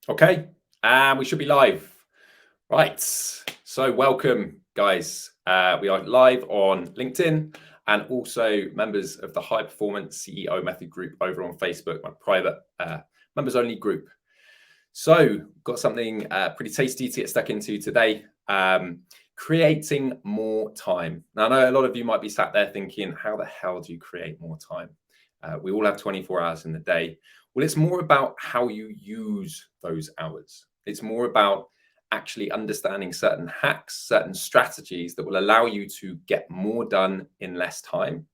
Okay, and we should be live. Right, so welcome, guys. We are live on LinkedIn and also members of the High Performance CEO Method group over on Facebook, my private members only group. So, got something pretty tasty to get stuck into today. Creating more time. Now, I know a lot of you might be sat there thinking, how the hell do you create more time? We all have 24 hours in the day. Well, it's more about how you use those hours. It's more about actually understanding certain hacks, certain strategies that will allow you to get more done in less time,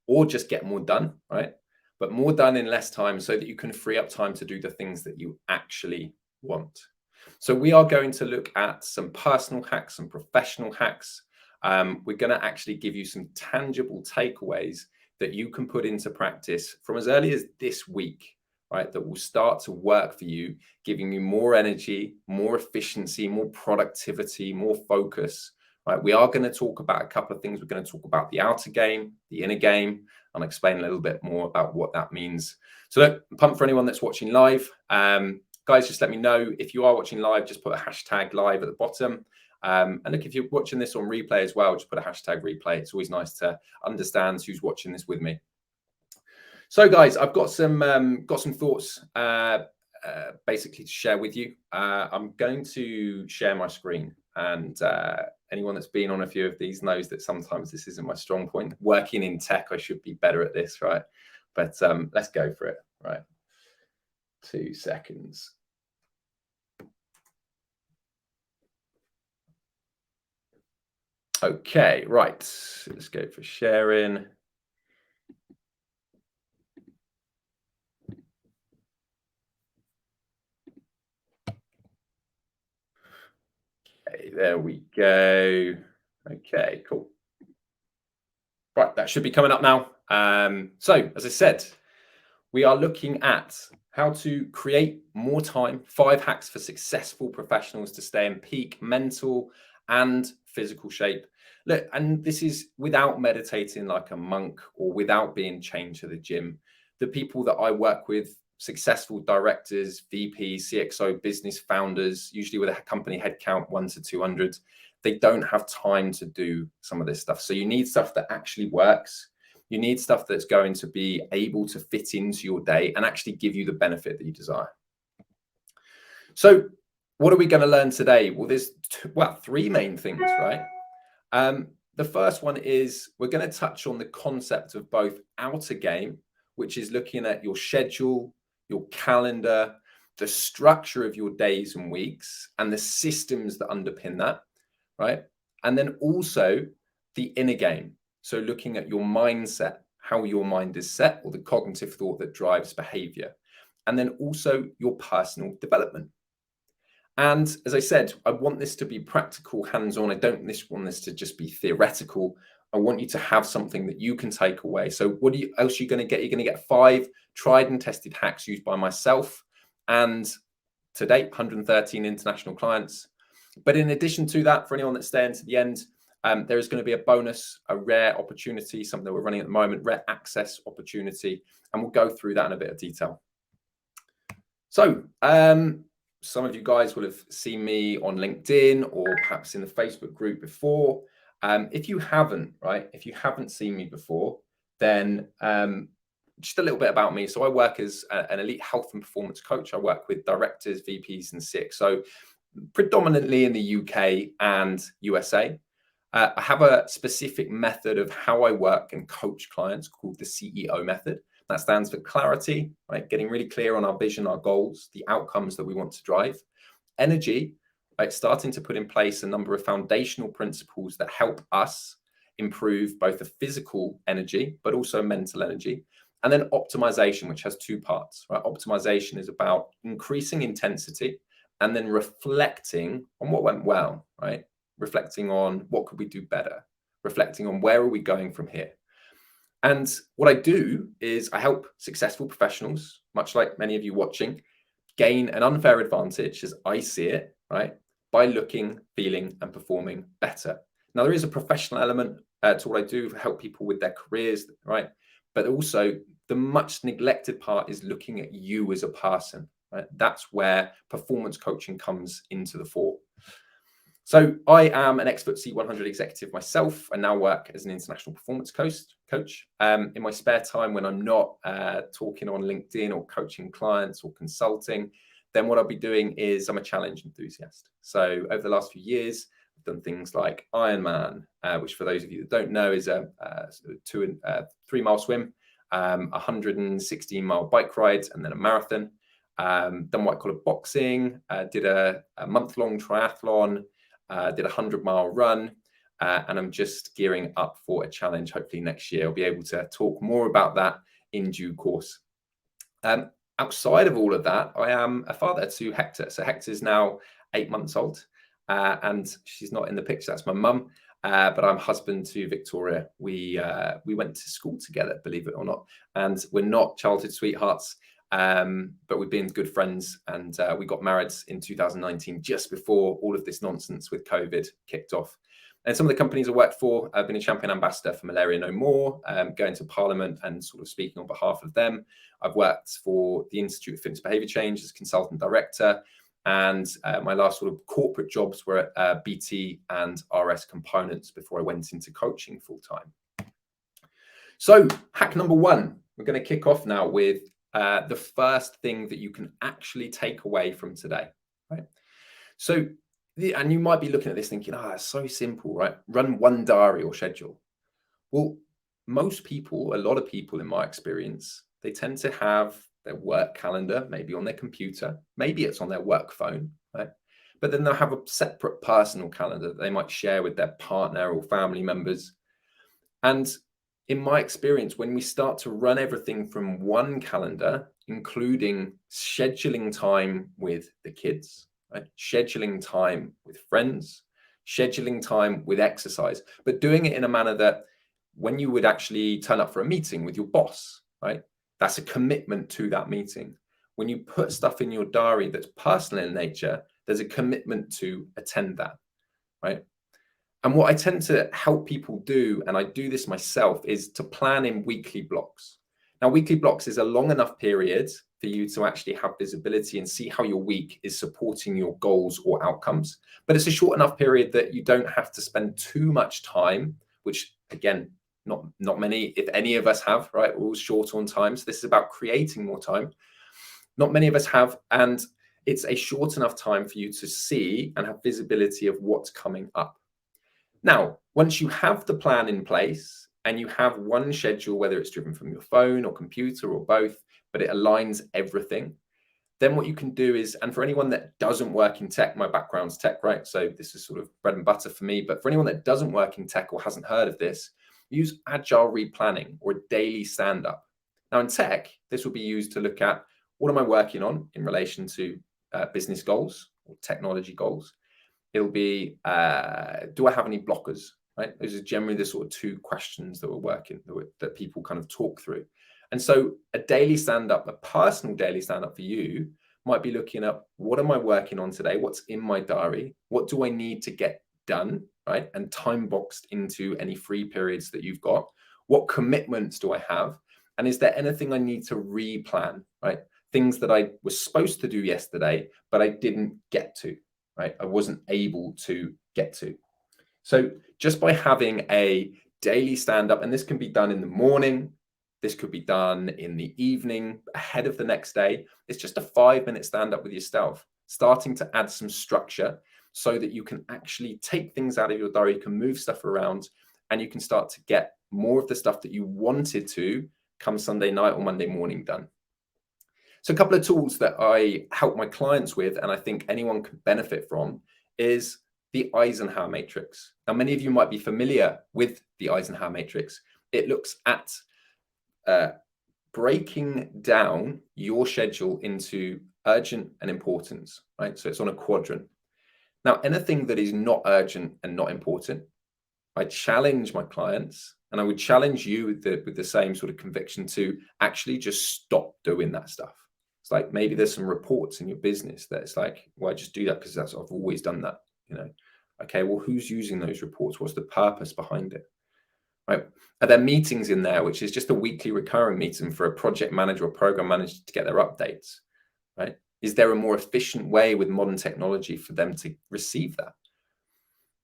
or just get more done, right? But more done in less time so that you can free up time to do the things that you actually want. So we are going to look at some personal hacks, some professional hacks. We're going to actually give you some tangible takeaways that you can put into practice from as early as this week, right? That will start to work for you, giving you more energy, more efficiency, more productivity, more focus, right? We are going to talk about a couple of things. We're going to talk about the outer game, the inner game, and explain a little bit more about what that means. So look, pump for anyone that's watching live. Guys, just let me know if you are watching live, just put a hashtag live at the bottom. And look, if you're watching this on replay as well, just put a hashtag replay. It's always nice to understand who's watching this with me. So, guys, I've got some thoughts basically to share with you. I'm going to share my screen, and anyone that's been on a few of these knows that sometimes this isn't my strong point. Working in tech, I should be better at this, right? But let's go for it, right? 2 seconds. Okay, right. Let's go for sharing. Okay, there we go. Okay, cool. Right, that should be coming up now. So, as I said, we are looking at how to create more time, 5 hacks for successful professionals to stay in peak mental and physical shape. Look, and this is without meditating like a monk or without being chained to the gym. The people that I work with, successful directors, VPs, CXO, business founders, usually with a company headcount 1 to 200, they don't have time to do some of this stuff. So you need stuff that actually works. You need stuff that's going to be able to fit into your day and actually give you the benefit that you desire. So what are we going to learn today? Well, there's 3 main things, right? The first one is we're going to touch on the concept of both outer game, which is looking at your schedule, your calendar, the structure of your days and weeks, and the systems that underpin that, right? And then also the inner game. So looking at your mindset, how your mind is set, or the cognitive thought that drives behavior. And then also your personal development. And as I said, I want this to be practical, hands-on. I don't want this to just be theoretical. I want you to have something that you can take away. So what else are you going to get? You're going to get 5 tried and tested hacks used by myself and to date, 113 international clients. But in addition to that, for anyone that's staying to the end, there is going to be a bonus, a rare opportunity, something that we're running at the moment, rare access opportunity, and we'll go through that in a bit of detail. So some of you guys will have seen me on LinkedIn or perhaps in the Facebook group before. If you haven't, right, if you haven't seen me before, then just a little bit about me. So I work as an elite health and performance coach. I work with directors, VPs, and CXO, predominantly in the UK and USA. I have a specific method of how I work and coach clients called the CEO method. That stands for clarity, right? Getting really clear on our vision, our goals, the outcomes that we want to drive. Energy, right? Starting to put in place a number of foundational principles that help us improve both the physical energy, but also mental energy. And then optimization, which has 2 parts, right? Optimization is about increasing intensity and then reflecting on what went well, right? Reflecting on what could we do better, reflecting on where are we going from here. And what I do is I help successful professionals, much like many of you watching, gain an unfair advantage, as I see it, right, by looking, feeling, and performing better. Now, there is a professional element to what I do, help people with their careers, right? But also the much neglected part is looking at you as a person, right? That's where performance coaching comes into the fore. So I am an ex-FTSE 100 executive myself and now work as an international performance coach. In my spare time, when I'm not talking on LinkedIn or coaching clients or consulting, then what I'll be doing is I'm a challenge enthusiast. So over the last few years, I've done things like Ironman, which for those of you that don't know is a 3-mile swim, 116-mile bike ride, and then a marathon. Done white collar boxing, did a month-long triathlon, did a 100-mile run, and I'm just gearing up for a challenge. Hopefully next year I'll be able to talk more about that in due course. Outside of all of that, I am a father to Hector. So Hector is now 8 months old, and she's not in the picture. That's my mum, but I'm husband to Victoria. We went to school together, believe it or not, and we're not childhood sweethearts. But we've been good friends, and we got married in 2019, just before all of this nonsense with COVID kicked off. And some of the companies I worked for, I've been a champion ambassador for Malaria No More, going to Parliament and sort of speaking on behalf of them. I've worked for the Institute of Fitness Behaviour Change as consultant director, and my last sort of corporate jobs were at BT and RS Components before I went into coaching full time. So hack number 1, we're going to kick off now with the first thing that you can actually take away from today, right? So, and you might be looking at this thinking, it's so simple, right? Run one diary or schedule. Well, most people, a lot of people in my experience, they tend to have their work calendar, maybe on their computer, maybe it's on their work phone, right? But then they'll have a separate personal calendar that they might share with their partner or family members. And in my experience, when we start to run everything from one calendar, including scheduling time with the kids, right? Scheduling time with friends, scheduling time with exercise, but doing it in a manner that when you would actually turn up for a meeting with your boss, right? That's a commitment to that meeting. When you put stuff in your diary that's personal in nature, there's a commitment to attend that, right? And what I tend to help people do, and I do this myself, is to plan in weekly blocks. Now, weekly blocks is a long enough period for you to actually have visibility and see how your week is supporting your goals or outcomes. But it's a short enough period that you don't have to spend too much time, which again, not many, if any of us have, right? We're all short on time. So this is about creating more time. Not many of us have, and it's a short enough time for you to see and have visibility of what's coming up. Now, once you have the plan in place and you have one schedule, whether it's driven from your phone or computer or both, but it aligns everything, then what you can do is, and for anyone that doesn't work in tech, my background's tech, right? So this is sort of bread and butter for me. But for anyone that doesn't work in tech or hasn't heard of this, use agile replanning or a daily stand-up. Now in tech, this will be used to look at what am I working on in relation to business goals or technology goals. It'll be, do I have any blockers, right? Those are generally the sort of 2 questions that we're working, that people kind of talk through. And so a daily stand-up, a personal daily stand-up for you might be looking at what am I working on today? What's in my diary? What do I need to get done, right? And time boxed into any free periods that you've got. What commitments do I have? And is there anything I need to replan, right? Things that I was supposed to do yesterday, but I didn't get to, right? I wasn't able to get to. So just by having a daily stand-up, and this can be done in the morning, this could be done in the evening, ahead of the next day. It's just a 5-minute stand-up with yourself, starting to add some structure so that you can actually take things out of your diary, you can move stuff around, and you can start to get more of the stuff that you wanted to come Sunday night or Monday morning done. So a couple of tools that I help my clients with, and I think anyone can benefit from, is the Eisenhower matrix. Now, many of you might be familiar with the Eisenhower matrix. It looks at breaking down your schedule into urgent and importance, right? So it's on a quadrant. Now, anything that is not urgent and not important, I challenge my clients, and I would challenge you with the same sort of conviction to actually just stop doing that stuff. It's like maybe there's some reports in your business that it's like, well, I just do that because I've always done that, you know. Okay, well, who's using those reports? What's the purpose behind it? Right? Are there meetings in there, which is just a weekly recurring meeting for a project manager or program manager to get their updates, right? Is there a more efficient way with modern technology for them to receive that?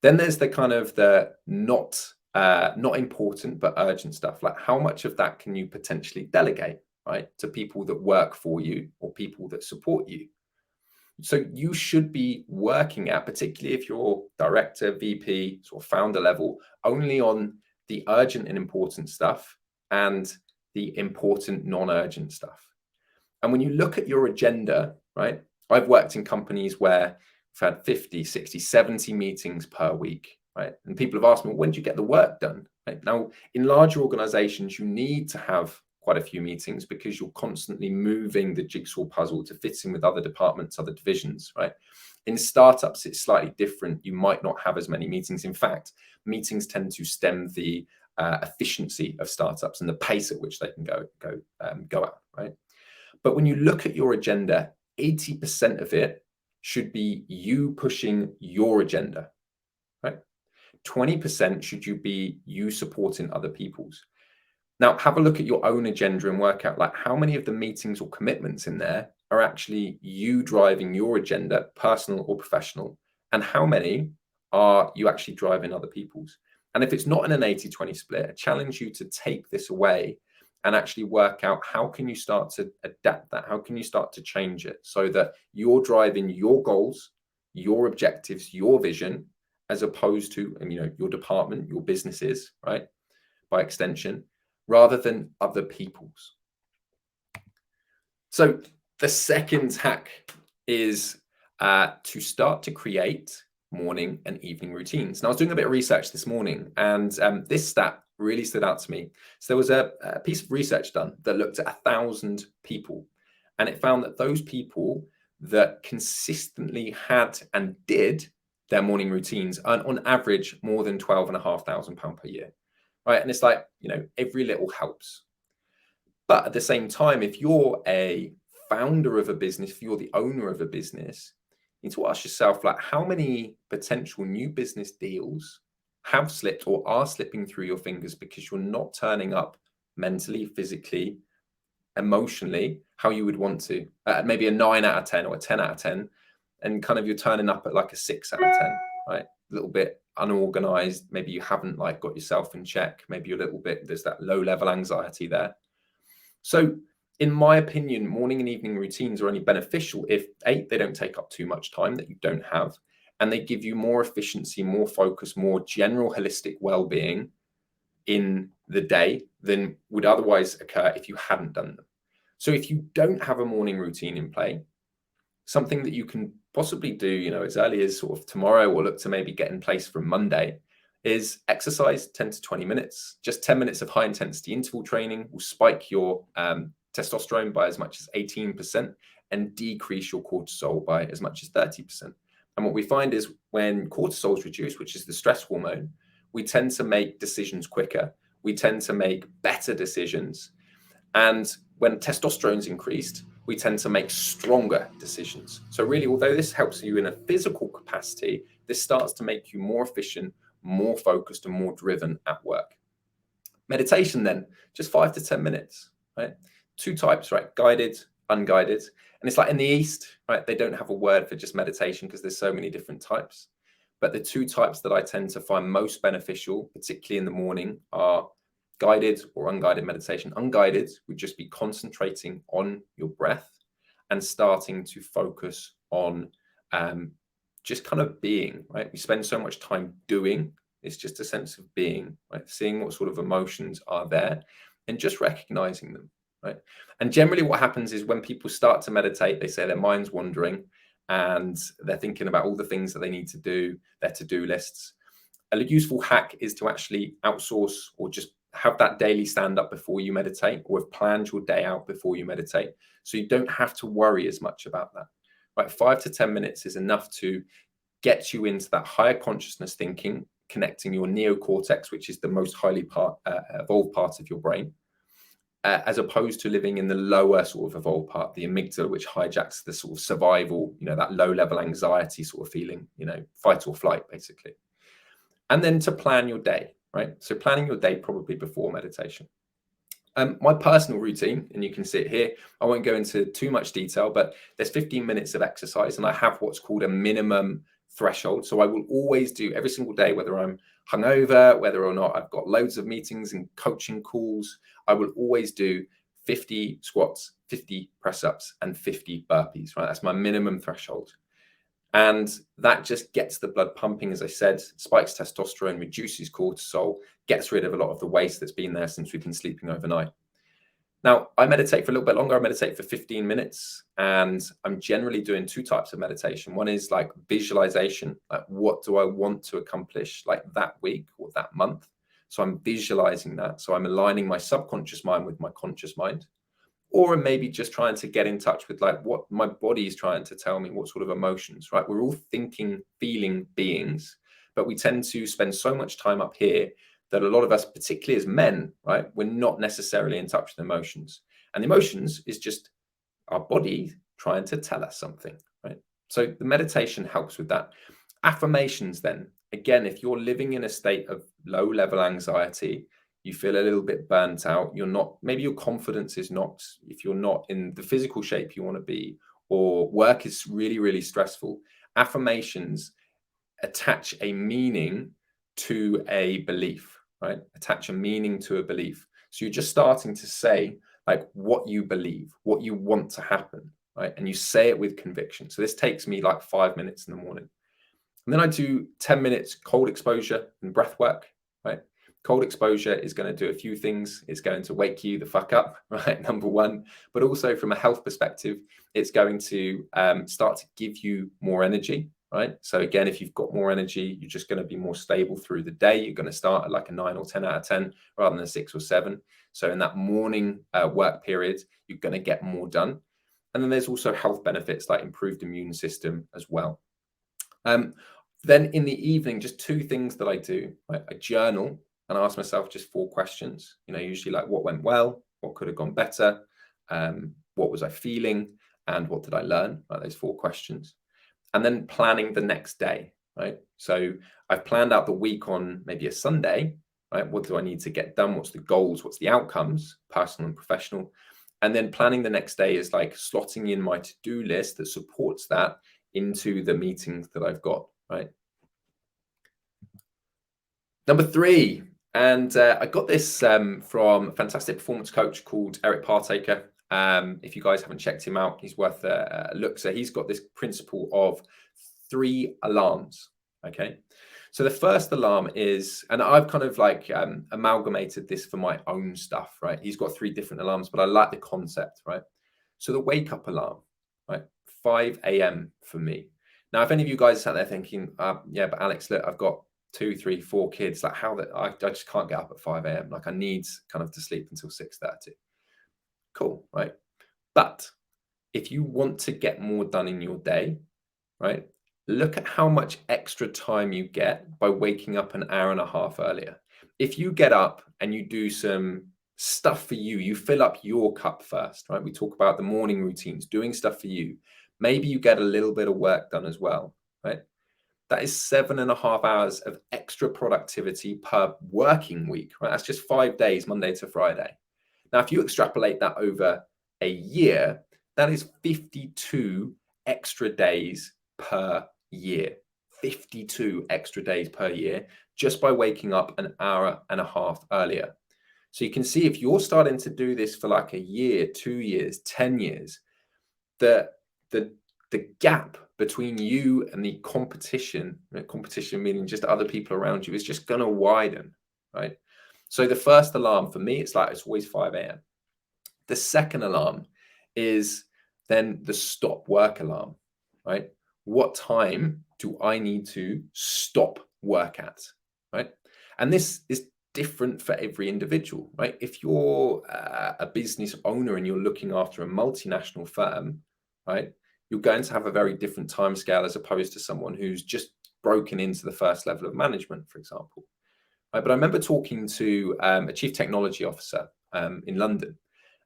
Then there's the kind of the not important but urgent stuff. Like, how much of that can you potentially delegate, right, to people that work for you or people that support you? So you should be working at, particularly if you're director, VP, sort of founder level, only on the urgent and important stuff and the important non-urgent stuff. And when you look at your agenda, right, I've worked in companies where we've had 50, 60, 70 meetings per week, right? And people have asked me, when do you get the work done? Right? Now, in larger organizations, you need to have quite a few meetings because you're constantly moving the jigsaw puzzle to fit in with other departments, other divisions, right? In startups, it's slightly different. You might not have as many meetings. In fact, meetings tend to stem the efficiency of startups and the pace at which they can go at, right? But when you look at your agenda, 80% of it should be you pushing your agenda, right? 20% should you be you supporting other people's. Now, have a look at your own agenda and work out like how many of the meetings or commitments in there are actually you driving your agenda, personal or professional, and how many are you actually driving other people's. And if it's not in an 80-20 split, I challenge you to take this away and actually work out how can you start to adapt that? How can you start to change it so that you're driving your goals, your objectives, your vision, as opposed to, your department, your businesses, right? By extension, rather than other people's. So the second hack is to start to create morning and evening routines. Now, I was doing a bit of research this morning, and this stat really stood out to me. So there was a piece of research done that looked at 1,000 people, and it found that those people that consistently had and did their morning routines earn on average more than £12,500 per year, right? And it's like, every little helps. But at the same time, if you're a founder of a business, if you're the owner of a business, you need to ask yourself, like, how many potential new business deals have slipped or are slipping through your fingers because you're not turning up mentally, physically, emotionally, how you would want to, maybe a 9 out of 10 or a 10 out of 10, and kind of you're turning up at like a 6 out of 10, right? A little bit unorganized. Maybe you haven't like got yourself in check. Maybe you're a little bit, there's that low level anxiety there. So in my opinion, morning and evening routines are only beneficial if they don't take up too much time that you don't have, and they give you more efficiency, more focus, more general holistic well-being in the day than would otherwise occur if you hadn't done them. So if you don't have a morning routine in play, something that you can possibly do, as early as sort of tomorrow, or look to maybe get in place from Monday, is exercise 10 to 20 minutes. Just 10 minutes of high intensity interval training will spike your testosterone by as much as 18% and decrease your cortisol by as much as 30%. And what we find is when cortisol is reduced, which is the stress hormone, we tend to make decisions quicker. We tend to make better decisions. And when testosterone is increased, we tend to make stronger decisions. So really, although this helps you in a physical capacity, this starts to make you more efficient, more focused, and more driven at work. Meditation then, just 5 to 10 minutes, right? 2 types, right? Guided, unguided. And it's like in the East, right? They don't have a word for just meditation because there's so many different types. But the 2 types that I tend to find most beneficial, particularly in the morning, are guided or unguided meditation. Unguided would just be concentrating on your breath and starting to focus on just kind of being, right? We spend so much time doing. It's just a sense of being, right? Seeing what sort of emotions are there and just recognizing them, right? And generally what happens is when people start to meditate, they say their mind's wandering and they're thinking about all the things that they need to do, their to-do lists. A useful hack is to actually outsource or just have that daily stand up before you meditate, or have planned your day out before you meditate. So you don't have to worry as much about that, right? 5 to 10 minutes is enough to get you into that higher consciousness thinking, connecting your neocortex, which is the most highly evolved part of your brain, as opposed to living in the lower sort of evolved part, the amygdala, which hijacks the sort of survival, that low level anxiety sort of feeling, fight or flight, basically. And then to plan your day, right? So planning your day probably before meditation. My personal routine, and you can see it here, I won't go into too much detail, but there's 15 minutes of exercise, and I have what's called a minimum threshold. So I will always do every single day, whether I'm hungover, whether or not I've got loads of meetings and coaching calls, I will always do 50 squats, 50 press ups, and 50 burpees, right? That's my minimum threshold. And that just gets the blood pumping, as I said, spikes testosterone, reduces cortisol, gets rid of a lot of the waste that's been there since we've been sleeping overnight. Now, I meditate for a little bit longer. I meditate for 15 minutes, and I'm generally doing two types of meditation. One is like visualization, like what do I want to accomplish like that week or that month? So I'm visualizing that. So I'm aligning my subconscious mind with my conscious mind. Or maybe just trying to get in touch with like what my body is trying to tell me, what sort of emotions, right? We're all thinking, feeling beings, but we tend to spend so much time up here that a lot of us, particularly as men, right, we're not necessarily in touch with emotions. And emotions is just our body trying to tell us something, right? So the meditation helps with that. Affirmations, then, again, if you're living in a state of low level anxiety, you feel a little bit burnt out, you're not, maybe your confidence is not, if you're not in the physical shape you want to be, or work is really, really stressful, affirmations attach a meaning to a belief, right? Attach a meaning to a belief. So you're just starting to say like what you believe, what you want to happen, right? And you say it with conviction. So this takes me like 5 minutes in the morning. And then I do 10 minutes cold exposure and breath work, right? Cold exposure is going to do a few things. It's going to wake you the fuck up, right? Number one. But also from a health perspective, it's going to start to give you more energy, right? So again, if you've got more energy, you're just going to be more stable through the day. You're going to start at like a 9 or 10 out of 10 rather than a 6 or 7. So in that morning work period, you're going to get more done. And then there's also health benefits like improved immune system as well. Then in the evening, just two things that I do. Right? I journal and I ask myself just 4 questions, usually like what went well, what could have gone better, what was I feeling, and what did I learn, right? Those 4 questions. And then planning the next day, right? So I've planned out the week on maybe a Sunday, right? What do I need to get done? What's the goals? What's the outcomes, personal and professional? And then planning the next day is like slotting in my to-do list that supports that into the meetings that I've got, right? Number 3, and I got this from a fantastic performance coach called Eric Partaker. If you guys haven't checked him out, he's worth a look. So he's got this principle of 3 alarms. Okay. So the first alarm is, and I've kind of like amalgamated this for my own stuff, right? He's got 3 different alarms, but I like the concept, right? So the wake up alarm, right? 5 a.m. for me. Now, if any of you guys sat there thinking, yeah, but Alex, look, I've got 2, 3, 4 kids, like how that I just can't get up at 5 a.m. Like I need kind of to sleep until 6:30. Cool, right? But if you want to get more done in your day, right? Look at how much extra time you get by waking up an hour and a half earlier. If you get up and you do some stuff for you, you fill up your cup first, right? We talk about the morning routines, doing stuff for you. Maybe you get a little bit of work done as well, right? That is 7.5 hours of extra productivity per working week, right? That's just 5 days, Monday to Friday. Now, if you extrapolate that over a year, that is 52 extra days per year. 52 extra days per year just by waking up an hour and a half earlier. So you can see if you're starting to do this for like a year, 2 years, 10 years, the gap between you and the competition meaning just other people around you, is just going to widen, right? So the first alarm for me, it's always 5 a.m. The second alarm is then the stop work alarm, right? What time do I need to stop work at, right? And this is different for every individual, right? If you're a business owner and you're looking after a multinational firm, right, you're going to have a very different time scale as opposed to someone who's just broken into the first level of management, for example. Right? But I remember talking to a chief technology officer in London,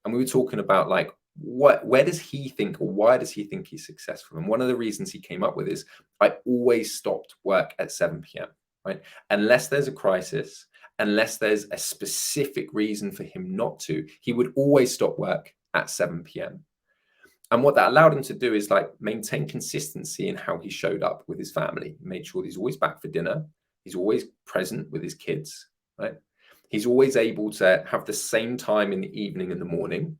and we were talking about like, where does he think, or why does he think he's successful? And one of the reasons he came up with is, I always stopped work at 7 p.m., right? Unless there's a crisis, unless there's a specific reason for him not to. He would always stop work at 7 p.m. And what that allowed him to do is like maintain consistency in how he showed up with his family. He made sure he's always back for dinner. He's always present with his kids, right? He's always able to have the same time in the evening and the morning,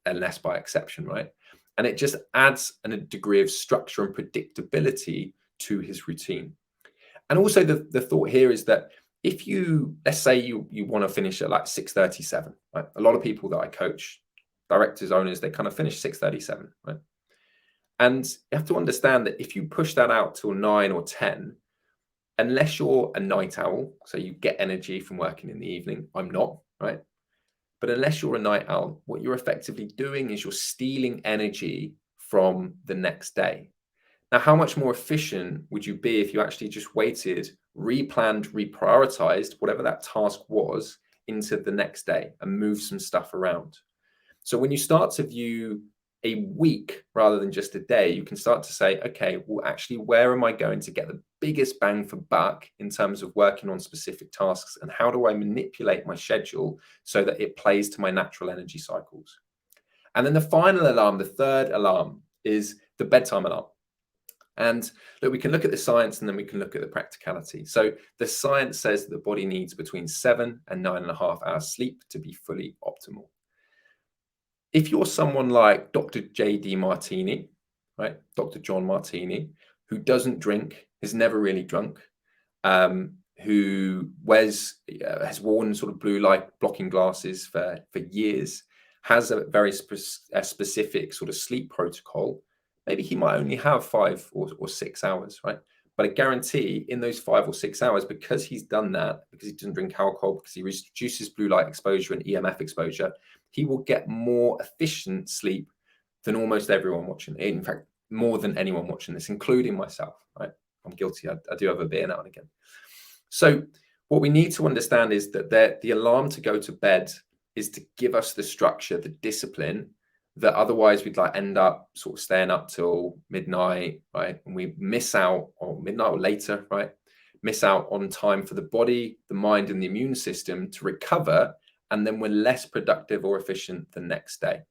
unless by exception, right? And it just adds a degree of structure and predictability to his routine. And also the thought here is that if you, let's say you want to finish at like 6:37, right? A lot of people that I coach, directors, owners, they kind of finish 6:37, right? And you have to understand that if you push that out till 9 or 10, unless you're a night owl, so you get energy from working in the evening, I'm not, right? But unless you're a night owl, what you're effectively doing is you're stealing energy from the next day. Now, how much more efficient would you be if you actually just waited, replanned, reprioritized whatever that task was into the next day and moved some stuff around? So when you start to view a week rather than just a day, you can start to say, okay, well, actually, where am I going to get the biggest bang for buck in terms of working on specific tasks? And how do I manipulate my schedule so that it plays to my natural energy cycles? And then the final alarm, the third alarm, is the bedtime alarm. And look, we can look at the science and then we can look at the practicality. So the science says that the body needs between 7 and 9.5 hours sleep to be fully optimal. If you're someone like Dr. J.D. Martini, right, Dr. John Martini, who doesn't drink, has never really drunk, who has worn sort of blue light blocking glasses for years, has a very specific sort of sleep protocol, maybe he might only have 5 or 6 hours, right? But I guarantee in those 5 or 6 hours, because he's done that, because he doesn't drink alcohol, because he reduces blue light exposure and EMF exposure, he will get more efficient sleep than almost everyone watching. In fact, more than anyone watching this, including myself, right? I'm guilty. I do have a beer now and again. So what we need to understand is that the alarm to go to bed is to give us the structure, the discipline, that otherwise we'd like end up sort of staying up till midnight, right? And we miss out, or midnight or later, right? Miss out on time for the body, the mind, and the immune system to recover, and then we're less productive or efficient the next day.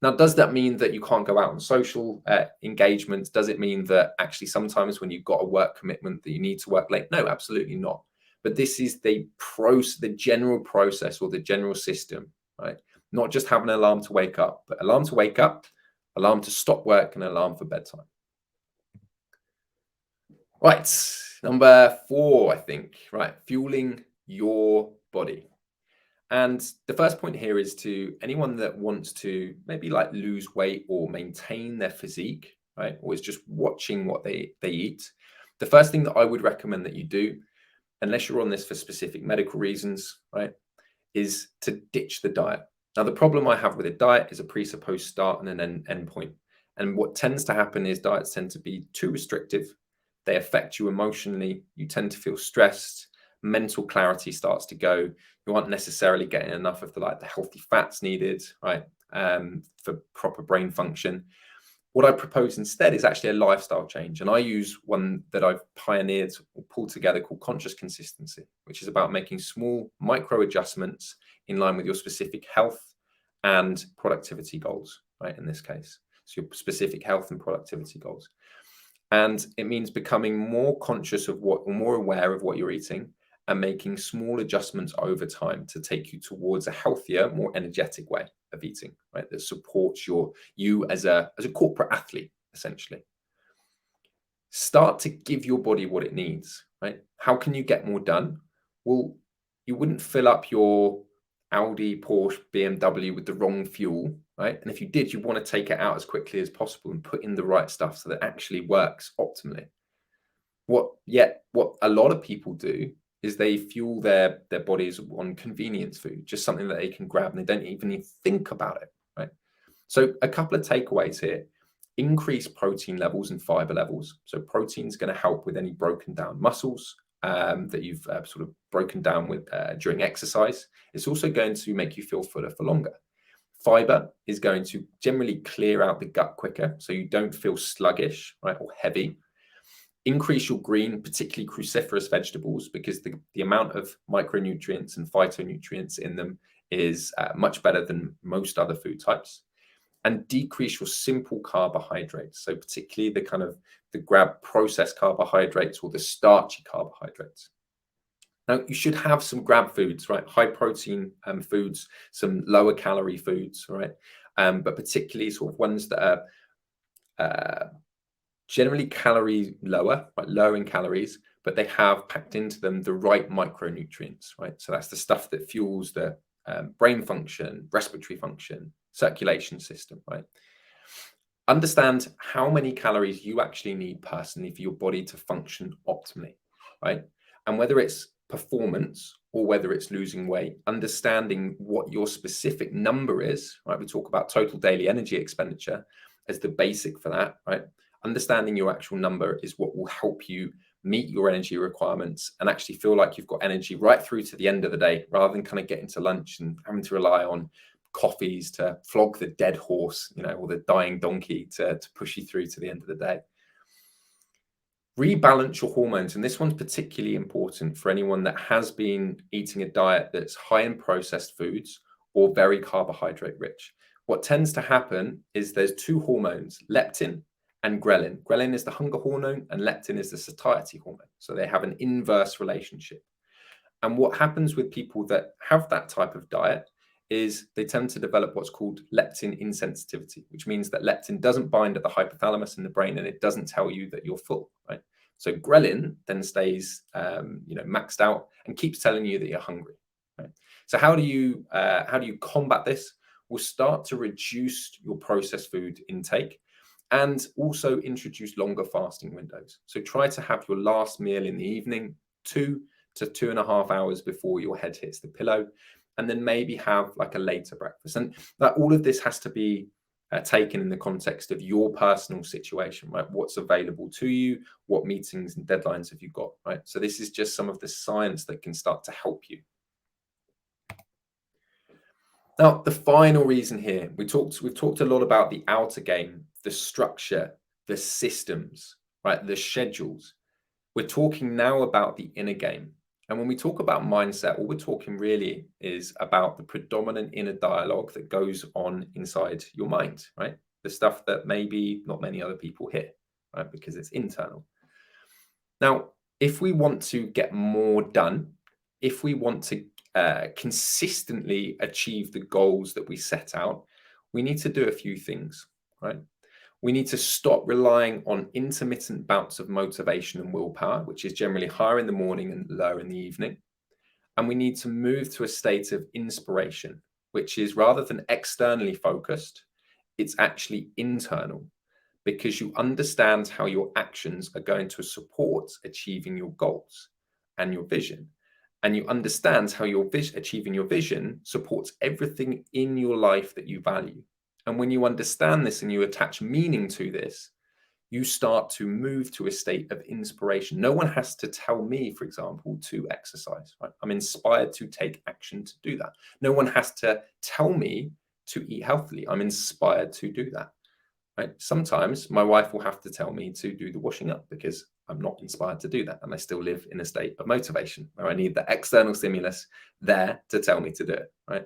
Now, does that mean that you can't go out on social engagements? Does it mean that actually sometimes when you've got a work commitment that you need to work late? No, absolutely not. But this is the general process or the general system, right? Not just have an alarm to wake up, but alarm to wake up, alarm to stop work, and alarm for bedtime. Right, number 4, I think, right, fueling your body. And the first point here is to anyone that wants to maybe like lose weight or maintain their physique, right, or is just watching what they eat. The first thing that I would recommend that you do, unless you're on this for specific medical reasons, right, is to ditch the diet. Now, the problem I have with a diet is a presupposed start and an end point. And what tends to happen is diets tend to be too restrictive. They affect you emotionally. You tend to feel stressed. Mental clarity starts to go. You aren't necessarily getting enough of the healthy fats needed, right, for proper brain function. What I propose instead is actually a lifestyle change. And I use one that I've pioneered or pulled together called conscious consistency, which is about making small micro adjustments in line with your specific health and productivity goals, right, in this case. So your specific health and productivity goals. And it means becoming more conscious of or more aware of what you're eating and making small adjustments over time to take you towards a healthier, more energetic way of eating, right? That supports you as a corporate athlete, essentially. Start to give your body what it needs, right? How can you get more done? Well, you wouldn't fill up your Audi, Porsche, BMW with the wrong fuel, right? And if you did, you want to take it out as quickly as possible and put in the right stuff so that it actually works optimally. What a lot of people do is they fuel their bodies on convenience food, just something that they can grab and they don't even think about it, right? So a couple of takeaways here. Increase protein levels and fiber levels. So protein is going to help with any broken down muscles that you've sort of broken down with during exercise. It's also going to make you feel fuller for longer. Fiber is going to generally clear out the gut quicker, so you don't feel sluggish, right, or heavy. Increase your green, particularly cruciferous vegetables, because the amount of micronutrients and phytonutrients in them is much better than most other food types. And decrease your simple carbohydrates. So particularly the kind of the grab processed carbohydrates or the starchy carbohydrates. Now, you should have some grab foods, right? High protein foods, some lower calorie foods, right? But particularly sort of ones that are generally calorie lower, right? Lower in calories, but they have packed into them the right micronutrients, right? So that's the stuff that fuels the brain function, respiratory function, circulation system, right? Understand how many calories you actually need personally for your body to function optimally, right? And whether it's performance or whether it's losing weight, understanding what your specific number is, right? We talk about total daily energy expenditure as the basic for that, right? Understanding your actual number is what will help you meet your energy requirements and actually feel like you've got energy right through to the end of the day, rather than kind of getting to lunch and having to rely on coffees to flog the dead horse, or the dying donkey to push you through to the end of the day. Rebalance your hormones. And this one's particularly important for anyone that has been eating a diet that's high in processed foods or very carbohydrate rich. What tends to happen is there's two hormones, leptin and ghrelin. Ghrelin is the hunger hormone and leptin is the satiety hormone. So they have an inverse relationship. And what happens with people that have that type of diet is they tend to develop what's called leptin insensitivity, which means that leptin doesn't bind at the hypothalamus in the brain and it doesn't tell you that you're full, right? So ghrelin then stays, maxed out and keeps telling you that you're hungry, right? So how do you combat this? We'll start to reduce your processed food intake and also introduce longer fasting windows. So try to have your last meal in the evening 2 to 2.5 hours before your head hits the pillow, and then maybe have like a later breakfast. And that all of this has to be taken in the context of your personal situation, right? What's available to you? What meetings and deadlines have you got, right? So this is just some of the science that can start to help you. Now, the final reason here, we've talked a lot about the outer game, the structure, the systems, right? The schedules. We're talking now about the inner game. And when we talk about mindset, all we're talking really is about the predominant inner dialogue that goes on inside your mind, right? The stuff that maybe not many other people hear, right? Because it's internal. Now, if we want to get more done, if we want to consistently achieve the goals that we set out, we need to do a few things, right? We need to stop relying on intermittent bouts of motivation and willpower, which is generally higher in the morning and lower in the evening. And we need to move to a state of inspiration, which is rather than externally focused, it's actually internal, because you understand how your actions are going to support achieving your goals and your vision. And you understand how your achieving your vision supports everything in your life that you value. And when you understand this and you attach meaning to this, you start to move to a state of inspiration. No one has to tell me, for example, to exercise, right? I'm inspired to take action to do that. No one has to tell me to eat healthily. I'm inspired to do that, right? Sometimes my wife will have to tell me to do the washing up because I'm not inspired to do that. And I still live in a state of motivation where I need the external stimulus there to tell me to do it, right?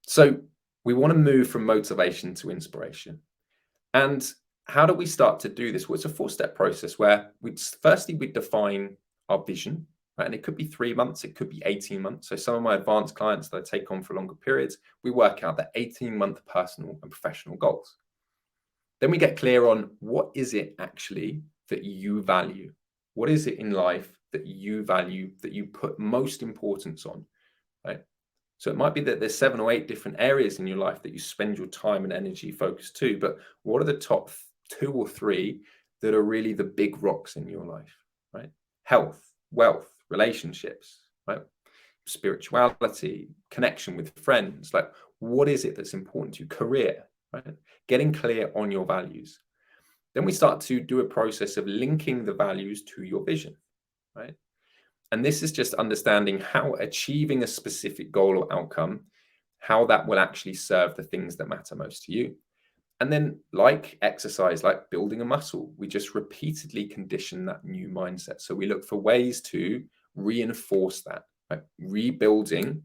So we want to move from motivation to inspiration. And how do we start to do this? Well, it's a 4-step process where we define our vision, right? And it could be 3 months, it could be 18 months. So some of my advanced clients that I take on for longer periods, we work out the 18-month personal and professional goals. Then we get clear on what is it actually that you value? What is it in life that you value, that you put most importance on, right? So it might be that there's 7 or 8 different areas in your life that you spend your time and energy focused to, but what are the top 2 or 3 that are really the big rocks in your life, right? Health, wealth, relationships, right? Spirituality, connection with friends. Like, what is it that's important to you? Career, right? Getting clear on your values. Then we start to do a process of linking the values to your vision, right? And this is just understanding how achieving a specific goal or outcome, how that will actually serve the things that matter most to you. And then, like exercise, like building a muscle, we just repeatedly condition that new mindset. So we look for ways to reinforce that, right? Rebuilding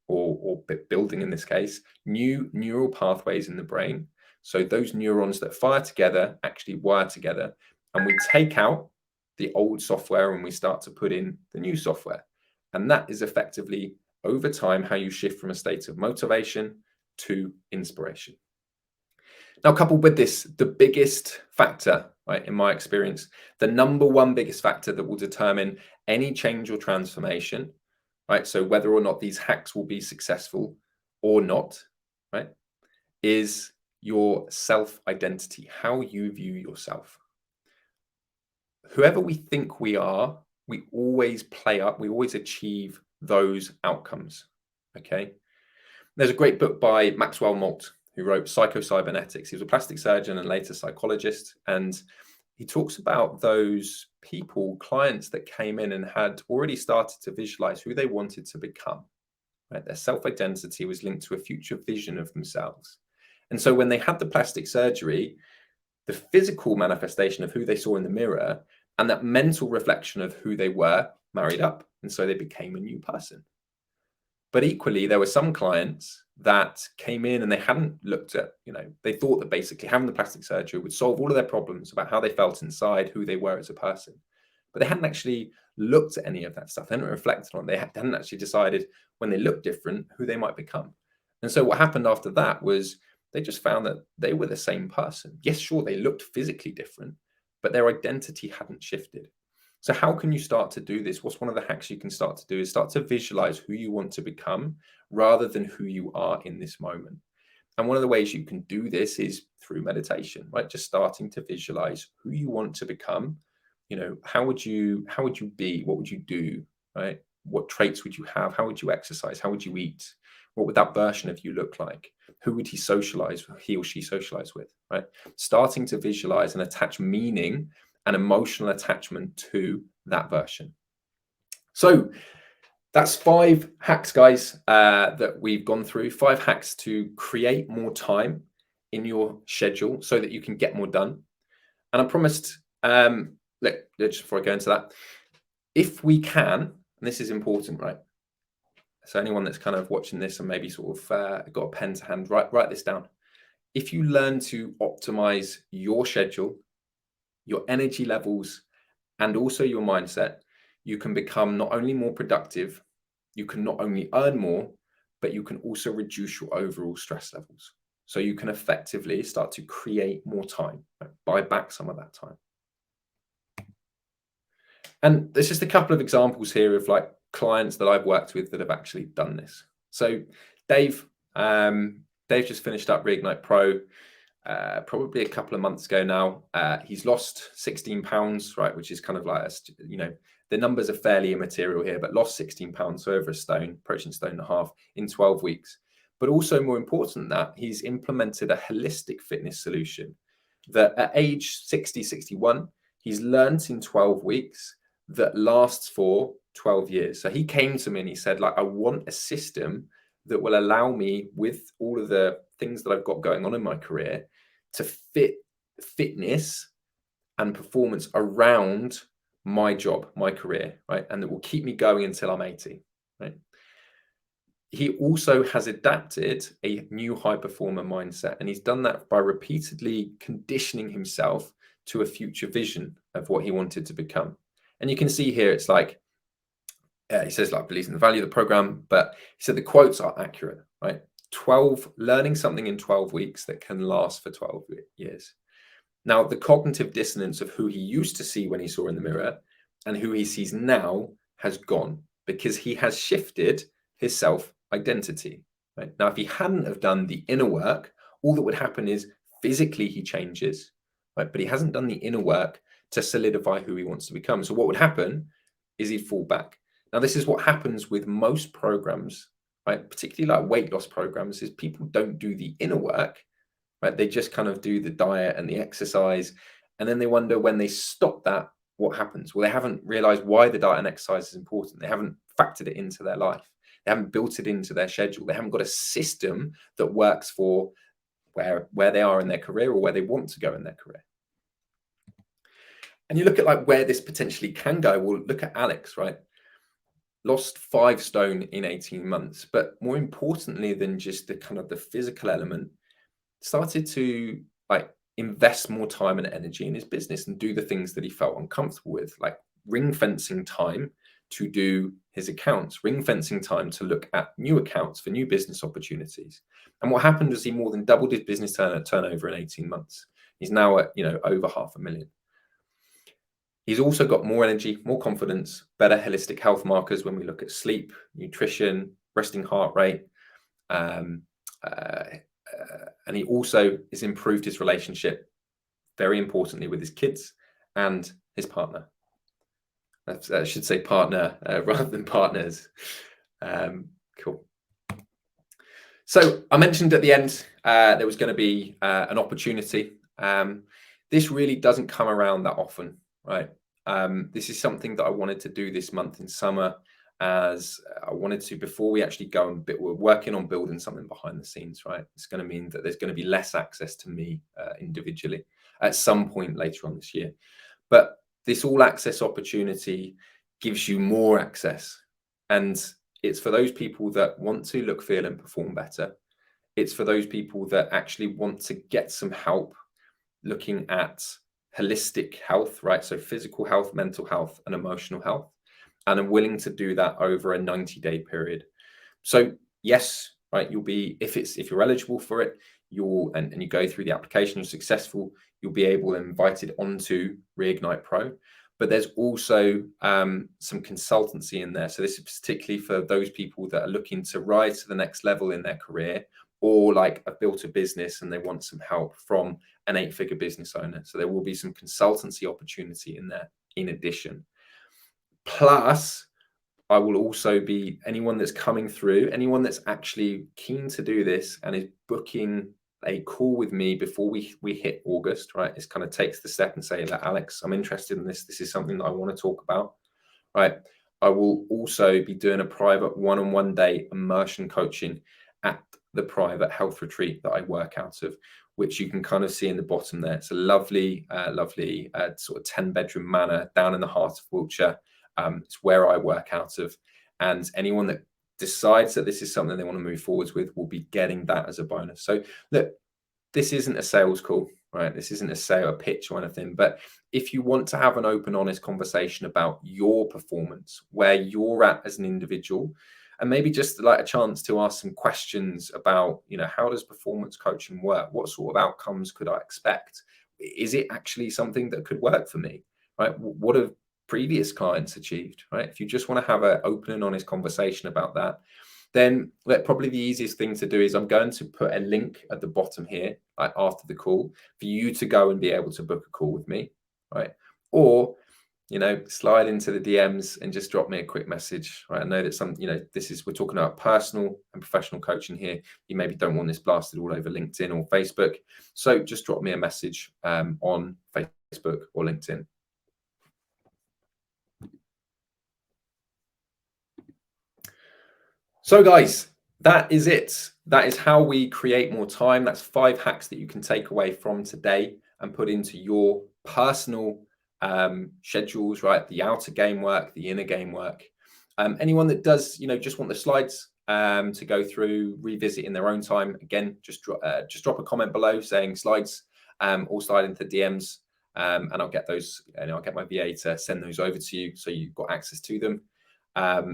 or building in this case, new neural pathways in the brain. So those neurons that fire together actually wire together. And we take out the old software and we start to put in the new software. And that is effectively over time how you shift from a state of motivation to inspiration. Now, coupled with this, the biggest factor, right, in my experience, the number one biggest factor that will determine any change or transformation, right, so whether or not these hacks will be successful or not, right, is your self-identity, how you view yourself. Whoever we think we are, we always play up, we always achieve those outcomes, okay? There's a great book by Maxwell Maltz, who wrote Psycho-Cybernetics. He was a plastic surgeon and later psychologist. And he talks about those people, clients that came in and had already started to visualize who they wanted to become. Right? Their self-identity was linked to a future vision of themselves. And so when they had the plastic surgery, the physical manifestation of who they saw in the mirror and that mental reflection of who they were married up. And so they became a new person. But equally, there were some clients that came in and they hadn't looked at, they thought that basically having the plastic surgery would solve all of their problems about how they felt inside, who they were as a person. But they hadn't actually looked at any of that stuff. They hadn't reflected on it. They hadn't actually decided when they looked different who they might become. And so what happened after that was they just found that they were the same person. Yes, sure, they looked physically different, but their identity hadn't shifted. So how can you start to do this? What's one of the hacks you can start to do is start to visualize who you want to become rather than who you are in this moment. And one of the ways you can do this is through meditation, right? Just starting to visualize who you want to become. How would you be? What would you do, right? What traits would you have? How would you exercise? How would you eat? What would that version of you look like? Who would he or she socialize with, right? Starting to visualize and attach meaning and emotional attachment to that version. So that's 5 hacks, guys, that we've gone through. 5 hacks to create more time in your schedule so that you can get more done. And I promised, just before I go into that, if we can, and this is important, right? So anyone that's kind of watching this and maybe sort of got a pen to hand, write this down. If you learn to optimize your schedule, your energy levels, and also your mindset, you can become not only more productive, you can not only earn more, but you can also reduce your overall stress levels. So you can effectively start to create more time, right? Buy back some of that time. And there's just a couple of examples here of like clients that I've worked with that have actually done this. So Dave just finished up Reignite Pro. Probably a couple of months ago now. He's lost 16 pounds, right? Which is kind of like, the numbers are fairly immaterial here, but lost 16 pounds, so over a stone, approaching a stone and a half in 12 weeks. But also more important than that, he's implemented a holistic fitness solution that at age 60, 61, he's learned in 12 weeks that lasts for 12 years. So he came to me and he said, like, I want a system that will allow me, with all of the things that I've got going on in my career, to fit fitness and performance around my job, my career, right? And that will keep me going until I'm 80, right? He also has adapted a new high performer mindset, and he's done that by repeatedly conditioning himself to a future vision of what he wanted to become. And you can see here, it's like, he says, like, believes in the value of the program, but he said the quotes are accurate, right? Learning something in 12 weeks that can last for 12 years. Now, the cognitive dissonance of who he used to see when he saw in the mirror and who he sees now has gone, because he has shifted his self-identity, right? Now, if he hadn't have done the inner work, all that would happen is physically he changes, right? But he hasn't done the inner work to solidify who he wants to become. So what would happen is he'd fall back. Now, this is what happens with most programs, right? Particularly like weight loss programs, is people don't do the inner work, right? They just kind of do the diet and the exercise. And then they wonder when they stop that, what happens? Well, they haven't realized why the diet and exercise is important. They haven't factored it into their life. They haven't built it into their schedule. They haven't got a system that works for where they are in their career or where they want to go in their career. And you look at like where this potentially can go. Well, look at Alex, right? Lost 5 stone in 18 months, but more importantly than just the kind of the physical element, started to like invest more time and energy in his business and do the things that he felt uncomfortable with, like ring fencing time to do his accounts, ring fencing time to look at new accounts for new business opportunities. And what happened was he more than doubled his business turnover in 18 months. He's now at, over 500,000. He's also got more energy, more confidence, better holistic health markers when we look at sleep, nutrition, resting heart rate. And he also has improved his relationship, very importantly, with his kids and his partner. I should say partner rather than partners. Cool. So I mentioned at the end there was going to be an opportunity. This really doesn't come around that often, right? This is something that I wanted to do this month in summer, as I wanted to, before we actually go and we're working on building something behind the scenes, right? It's going to mean that there's going to be less access to me individually at some point later on this year. But this all access opportunity gives you more access. And it's for those people that want to look, feel, and perform better. It's for those people that actually want to get some help looking at holistic health, right? So physical health, mental health, and emotional health, and are willing to do that over a 90-day period. So yes, right, you'll be, if you're eligible for it, and you go through the application, you're successful, you'll be able to invite it onto Reignite Pro. But there's also some consultancy in there. So this is particularly for those people that are looking to rise to the next level in their career, or like have built a business and they want some help from an 8-figure business owner. So there will be some consultancy opportunity in there in addition. Plus, I will also be, anyone that's coming through, anyone that's actually keen to do this and is booking a call with me before we hit August, right? This kind of takes the step and say that, Alex, I'm interested in this. This is something that I want to talk about, right? I will also be doing a private one-on-one day immersion coaching at the private health retreat that I work out of, which you can kind of see in the bottom there. It's a lovely sort of 10-bedroom manor down in the heart of Wiltshire. It's where I work out of. And anyone that decides that this is something they want to move forwards with will be getting that as a bonus. So look, this isn't a sales call, right? This isn't a pitch or anything. But if you want to have an open, honest conversation about your performance, where you're at as an individual, and maybe just like a chance to ask some questions about, how does performance coaching work? What sort of outcomes could I expect? Is it actually something that could work for me, right? What have previous clients achieved, right? If you just want to have an open and honest conversation about that, then probably the easiest thing to do is I'm going to put a link at the bottom here, like after the call, for you to go and be able to book a call with me, right? Or slide into the DMs and just drop me a quick message, right? I know that we're talking about personal and professional coaching here. You maybe don't want this blasted all over LinkedIn or Facebook. So just drop me a message on Facebook or LinkedIn. So guys, that is it. That is how we create more time. That's 5 hacks that you can take away from today and put into your personal schedules, right? The outer game work, the inner game work. Anyone that does, just want the slides to go through, revisit in their own time, again, just drop a comment below saying slides, or slide into DMs, and I'll get those, and I'll get my VA to send those over to you so you've got access to them.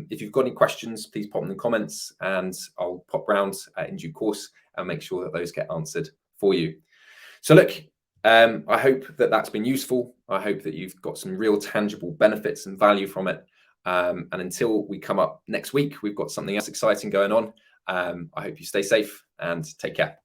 If you've got any questions, please pop them in the comments and I'll pop round in due course and make sure that those get answered for you. So look, I hope that that's been useful. I hope that you've got some real tangible benefits and value from it. And until we come up next week, we've got something else exciting going on. I hope you stay safe and take care.